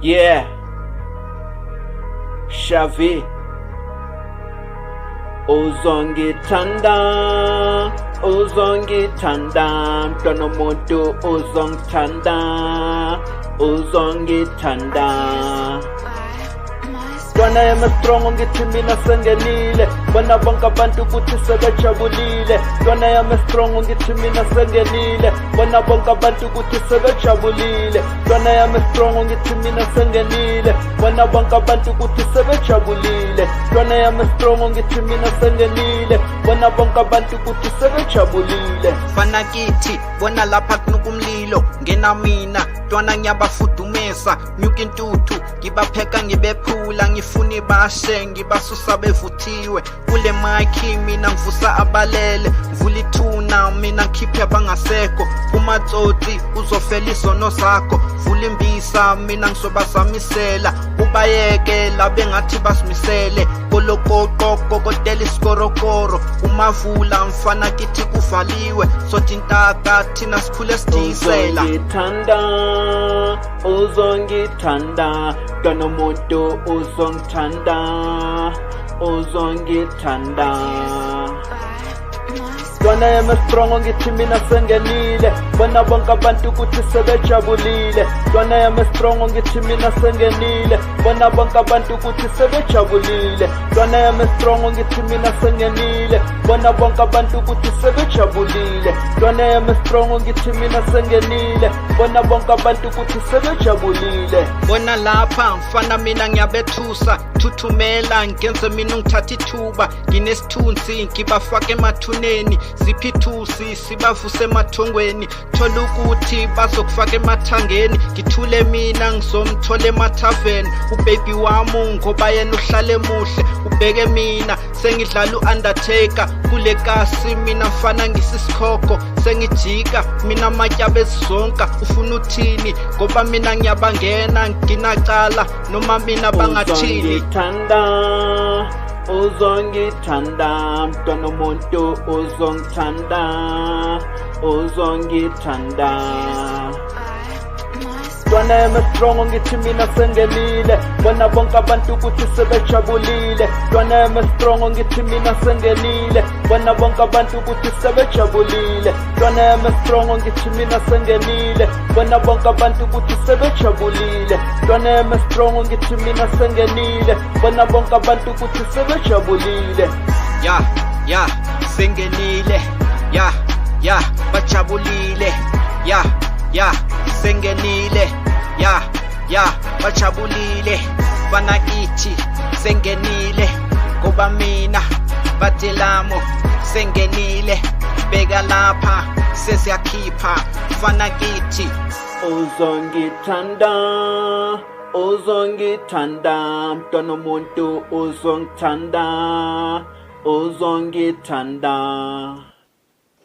Yeah, Shavi uzongithanda mntwana womuntu uzongithanda Mntwana yami strong ngithi mina sengenile bona bonke abantu ukuthi sebejabulile Mntwana yami strong ngithi mina sengenile bona bonke abantu ukuthi sebejabulile Mntwana yami strong ngithi mina sengenile bona bonke abantu ukuthi sebejabulile Mntwana yami strong ngithi mina sengenile bona bonke abantu ukuthi sebejabulile Fana kithi bona lapha kunukumlilo ngena mina Mntwana ngiyabafudumeza nyuka intuthu ngibapheka ngibephula ngifuni bashe ngibasusa bevuthiwe kule mic mina ngivusa abalele mvula ithuna mina ngikhiphe abangasekho umatsotsi uzofela izono zakho vula imbisa mina ngisobasamisela ubayeke labe ngathi basimisele kolokoqo kokotela isikorokoro umavula mfana kithi kuvaliwe sothi intaka thina sikhule sidisela uzongithanda mntwana womuntu uzongithanda Mntwana yami strong ngithi mina sengenile bona bonke abantu ukuthi sebejabulile Mntwana yami strong ngithi mina sengenile bona bonke abantu ukuthi sebejabulile Mntwana yami strong ngithi mina sengenile bona bonke abantu ukuthi sebejabulile Mntwana yami strong ngithi mina sengenile bona bonke abantu ukuthi sebejabulile bona lapha mfana mina ngiyabethusa thuthumela ngenze mina ngithatha ithuba nginesithunzi ngibafake emathuneni siphithusi sibavuse emathongweni thola ukuthi bazokufaka emathangeni ngithule mina ngizomthola emathaveni ubaby wami ngoba yena uhlale muhle ubheke mina sengidlala uundertaker kule kasi mina mfana ngisisikhogo sengijika mina amatyabe ezizonka ufuna uthini ngoba mina ngiyabangena nginacala noma mina bangathini uzongithanda mntwana womuntu uzongithanda Mntwana yami strong ngithi mina sengenile bona bonke abantu ukuthi sebejabulile Mntwana yami strong ngithi mina sengenile bona bonke abantu ukuthi sebejabulile Mntwana yami strong ngithi mina sengenile bona bonke abantu ukuthi sebejabulile Mntwana yami strong ngithi mina sengenile bona bonke abantu ukuthi sebejabulile ya sengenile ya bajabulile ya sengenile ya bajabulile fana kithi sengenile ngoba mina batelamo sengenile beka lapha sesiyakhipha fana kithi uzongithanda mntwana womuntu uzongithanda